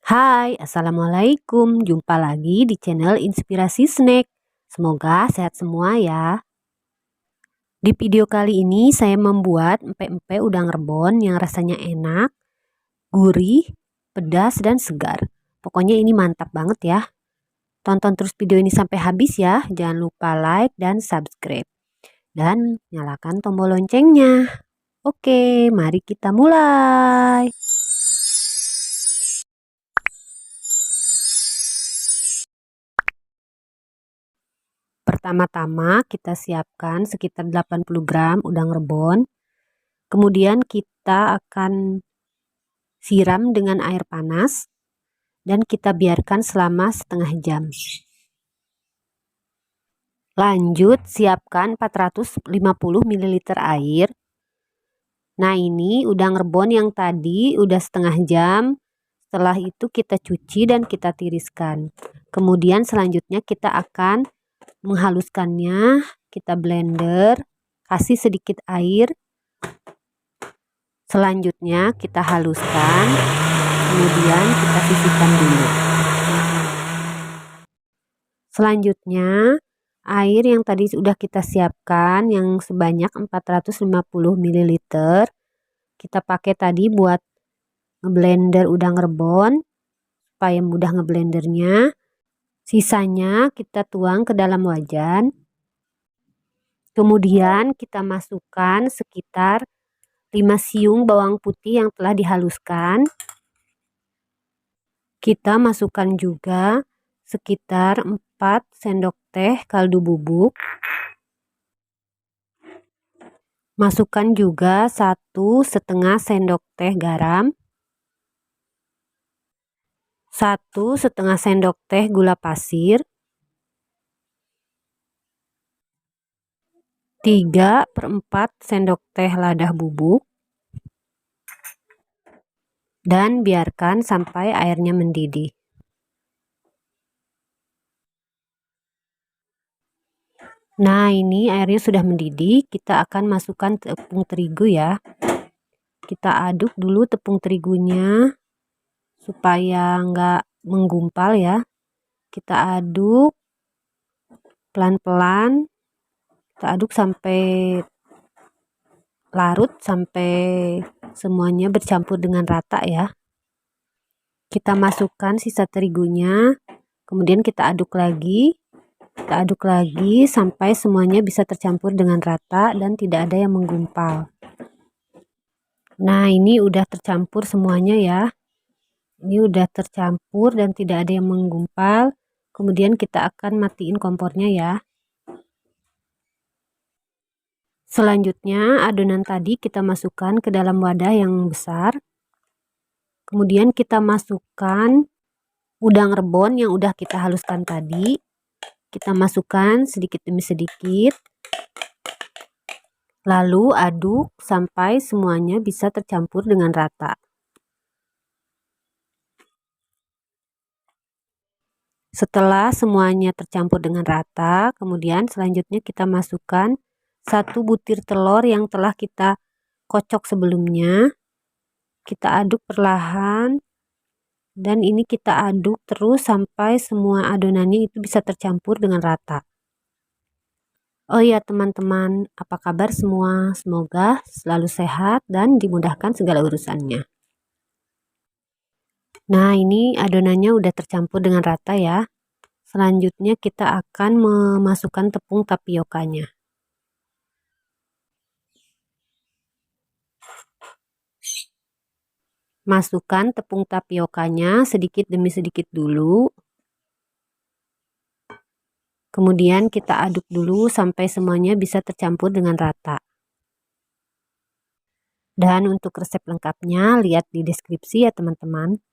Hai, Assalamualaikum. Jumpa lagi di channel Inspirasi Snack. Semoga sehat semua ya. Di video kali ini saya membuat empek-empek udang rebon yang rasanya enak, gurih, pedas, dan segar. Pokoknya ini mantap banget ya. Tonton terus video ini sampai habis ya. Jangan lupa like dan subscribe. Dan nyalakan tombol loncengnya. Oke, mari kita mulai. Pertama-tama kita siapkan sekitar 80 gram udang rebon. Kemudian kita akan siram dengan air panas dan kita biarkan selama setengah jam. Lanjut siapkan 450 ml air. Nah, ini udang rebon yang tadi udah setengah jam. Setelah itu kita cuci dan kita tiriskan. Kemudian selanjutnya kita akan menghaluskannya, kita blender, kasih sedikit air. Selanjutnya kita haluskan, kemudian kita sisihkan dulu. Selanjutnya air yang tadi sudah kita siapkan yang sebanyak 450 ml kita pakai tadi buat ngeblender udang rebon supaya mudah ngeblendernya. Sisanya kita tuang ke dalam wajan. Kemudian kita masukkan sekitar 5 siung bawang putih yang telah dihaluskan. Kita masukkan juga sekitar 4 sendok teh kaldu bubuk. Masukkan juga 1,5 sendok teh garam. 1,5 sendok teh gula pasir. 3/4 sendok teh lada bubuk. Dan biarkan sampai airnya mendidih. Nah, ini airnya sudah mendidih, kita akan masukkan tepung terigu ya. Kita aduk dulu tepung terigunya supaya nggak menggumpal ya. Kita aduk pelan-pelan, kita aduk sampai larut, sampai semuanya bercampur dengan rata ya. Kita masukkan sisa terigunya, kemudian kita aduk lagi sampai semuanya bisa tercampur dengan rata dan tidak ada yang menggumpal. Nah, ini udah tercampur semuanya ya. Ini udah tercampur dan tidak ada yang menggumpal. Kemudian kita akan matiin kompornya ya. Selanjutnya adonan tadi kita masukkan ke dalam wadah yang besar. Kemudian kita masukkan udang rebon yang udah kita haluskan tadi. Kita masukkan sedikit demi sedikit. Lalu aduk sampai semuanya bisa tercampur dengan rata. Setelah semuanya tercampur dengan rata, kemudian selanjutnya kita masukkan 1 butir telur yang telah kita kocok sebelumnya. Kita aduk perlahan dan ini kita aduk terus sampai semua adonannya itu bisa tercampur dengan rata. Oh ya teman-teman, apa kabar semua? Semoga selalu sehat dan dimudahkan segala urusannya. Nah, ini adonannya udah tercampur dengan rata ya. Selanjutnya kita akan memasukkan tepung tapiokanya. Masukkan tepung tapiokanya sedikit demi sedikit dulu. Kemudian kita aduk dulu sampai semuanya bisa tercampur dengan rata. Dan untuk resep lengkapnya lihat di deskripsi ya teman-teman.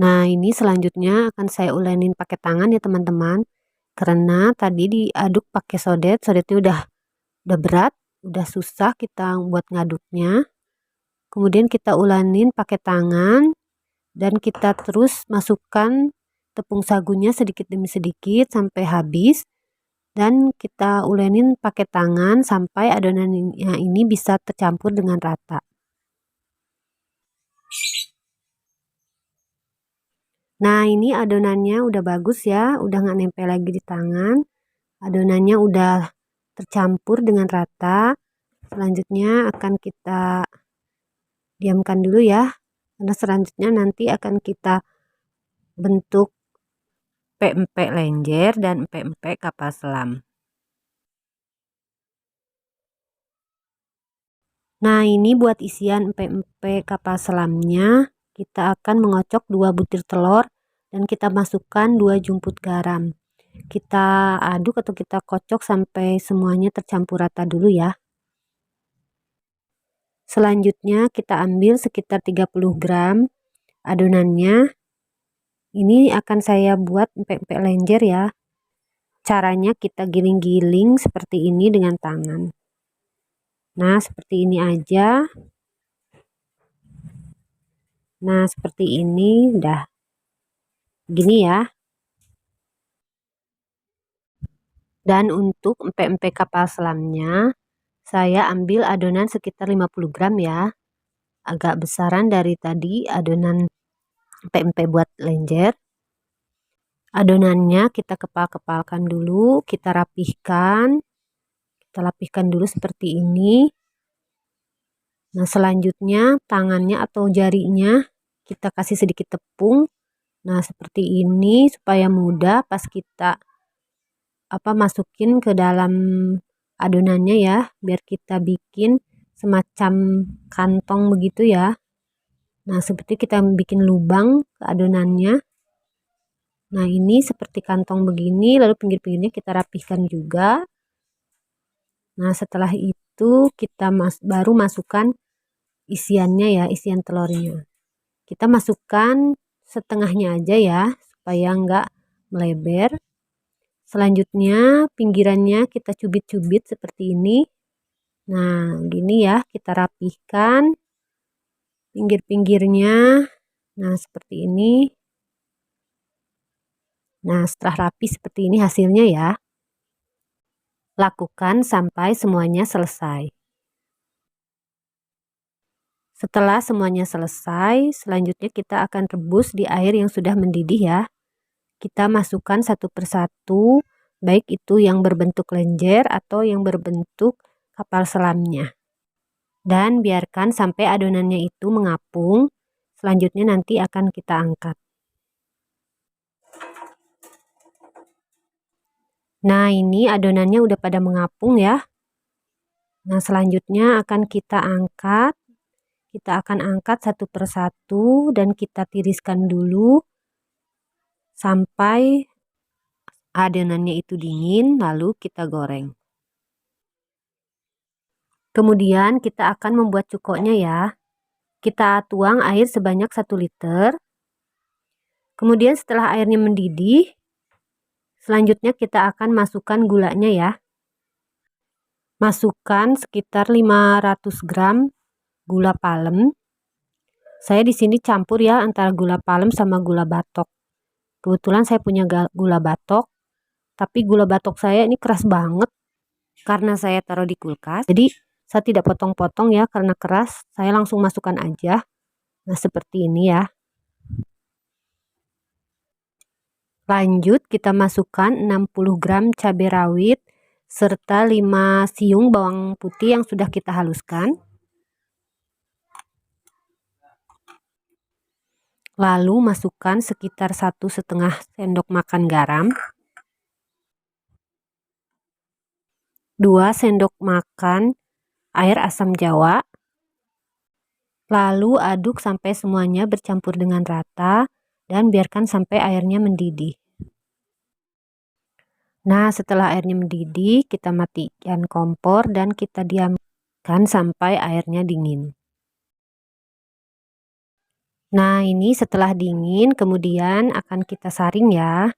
Nah, ini selanjutnya akan saya ulenin pakai tangan ya teman-teman. Karena tadi diaduk pakai sodetnya udah berat, udah susah kita buat ngaduknya. Kemudian kita ulanin pakai tangan dan kita terus masukkan tepung sagunya sedikit demi sedikit sampai habis. Dan kita ulenin pakai tangan sampai adonannya ini bisa tercampur dengan rata. Nah, ini adonannya udah bagus ya, udah nggak nempel lagi di tangan. Adonannya udah tercampur dengan rata. Selanjutnya akan kita diamkan dulu ya, karena selanjutnya nanti akan kita bentuk empek-empek lenjer dan empek-empek kapal selam. Nah, ini buat isian empek-empek kapal selamnya. Kita akan mengocok 2 butir telur dan kita masukkan 2 jumput garam. Kita aduk atau kita kocok sampai semuanya tercampur rata dulu ya. Selanjutnya kita ambil sekitar 30 gram adonannya. Ini akan saya buat empek-empek lenjer ya. Caranya kita giling-giling seperti ini dengan tangan. Nah, seperti ini aja. Nah, seperti ini udah gini ya. Dan untuk empek-empek kapal selamnya, saya ambil adonan sekitar 50 gram ya. Agak besaran dari tadi adonan empek-empek buat lenjer. Adonannya kita kepal-kepalkan dulu, kita rapihkan. Kita lapihkan dulu seperti ini. Nah, selanjutnya tangannya atau jarinya kita kasih sedikit tepung. Nah, seperti ini supaya mudah pas kita masukin ke dalam adonannya ya, biar kita bikin semacam kantong begitu ya. Nah, seperti kita bikin lubang ke adonannya. Nah, ini seperti kantong begini, lalu pinggir-pinggirnya kita rapihkan juga. Nah, setelah itu kita baru masukkan isiannya ya, isian telurnya. Kita masukkan setengahnya aja ya, supaya enggak melebar. Selanjutnya pinggirannya kita cubit-cubit seperti ini. Nah, gini ya, kita rapihkan pinggir-pinggirnya. Nah, seperti ini. Nah, setelah rapi seperti ini hasilnya ya. Lakukan sampai semuanya selesai. Setelah semuanya selesai, selanjutnya kita akan rebus di air yang sudah mendidih ya. Kita masukkan satu persatu, baik itu yang berbentuk lenjer atau yang berbentuk kapal selamnya. Dan biarkan sampai adonannya itu mengapung. Selanjutnya nanti akan kita angkat. Nah, ini adonannya udah pada mengapung ya. Nah, selanjutnya akan kita angkat. Kita akan angkat satu persatu dan kita tiriskan dulu sampai adonannya itu dingin, lalu kita goreng. Kemudian kita akan membuat cukoknya ya. Kita tuang air sebanyak 1 liter. Kemudian setelah airnya mendidih, selanjutnya kita akan masukkan gulanya ya. Masukkan sekitar 500 gram gula palem. Saya di sini campur ya antara gula palem sama gula batok. Kebetulan saya punya gula batok, tapi gula batok saya ini keras banget karena saya taruh di kulkas. Jadi saya tidak potong-potong ya karena keras, saya langsung masukkan aja. Nah, seperti ini ya. Lanjut kita masukkan 60 gram cabai rawit serta 5 siung bawang putih yang sudah kita haluskan. Lalu masukkan sekitar 1,5 sendok makan garam. 2 sendok makan air asam jawa. Lalu aduk sampai semuanya bercampur dengan rata dan biarkan sampai airnya mendidih. Nah, setelah airnya mendidih, kita matikan kompor dan kita diamkan sampai airnya dingin. Nah, ini setelah dingin, kemudian akan kita saring ya,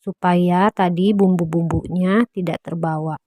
supaya tadi bumbu-bumbunya tidak terbawa.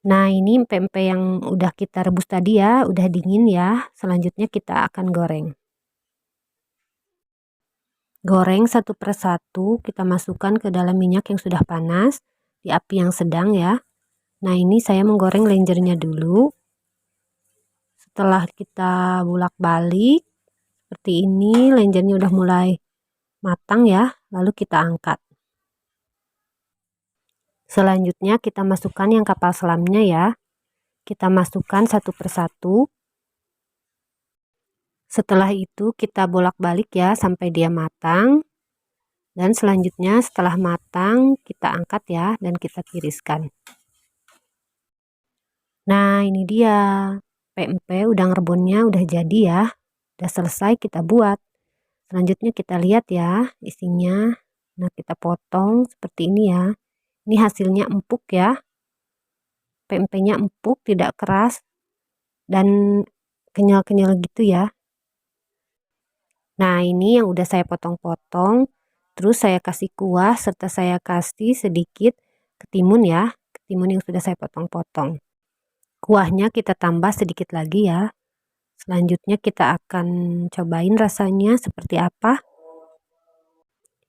Nah, ini empek-empek yang udah kita rebus tadi ya, udah dingin ya. Selanjutnya kita akan goreng. Goreng satu persatu, kita masukkan ke dalam minyak yang sudah panas di api yang sedang ya. Nah, ini saya menggoreng lenjernya dulu. Setelah kita bolak-balik seperti ini, lenjernya udah mulai matang ya, lalu kita angkat. Selanjutnya kita masukkan yang kapal selamnya ya. Kita masukkan satu persatu. Setelah itu kita bolak-balik ya sampai dia matang. Dan selanjutnya setelah matang kita angkat ya dan kita tiriskan. Nah, ini dia. Pempek udang rebonnya udah jadi ya. Udah selesai kita buat. Selanjutnya kita lihat ya isinya. Nah, kita potong seperti ini ya. Ini hasilnya empuk ya. Pempeknya empuk, tidak keras dan kenyal-kenyal gitu ya. Nah, ini yang udah saya potong-potong. Terus saya kasih kuah serta saya kasih sedikit ketimun ya. Ketimun yang sudah saya potong-potong. Kuahnya kita tambah sedikit lagi ya. Selanjutnya kita akan cobain rasanya seperti apa.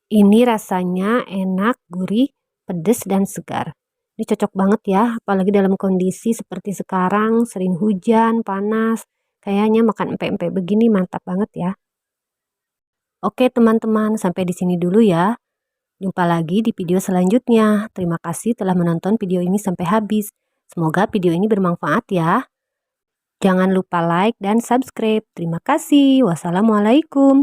Ini rasanya enak, gurih, pedas dan segar. Ini cocok banget ya, apalagi dalam kondisi seperti sekarang, sering hujan, panas. Kayaknya makan empek-empek begini mantap banget ya. Oke teman-teman, sampai di sini dulu ya. Jumpa lagi di video selanjutnya. Terima kasih telah menonton video ini sampai habis. Semoga video ini bermanfaat ya. Jangan lupa like dan subscribe. Terima kasih. Wassalamualaikum.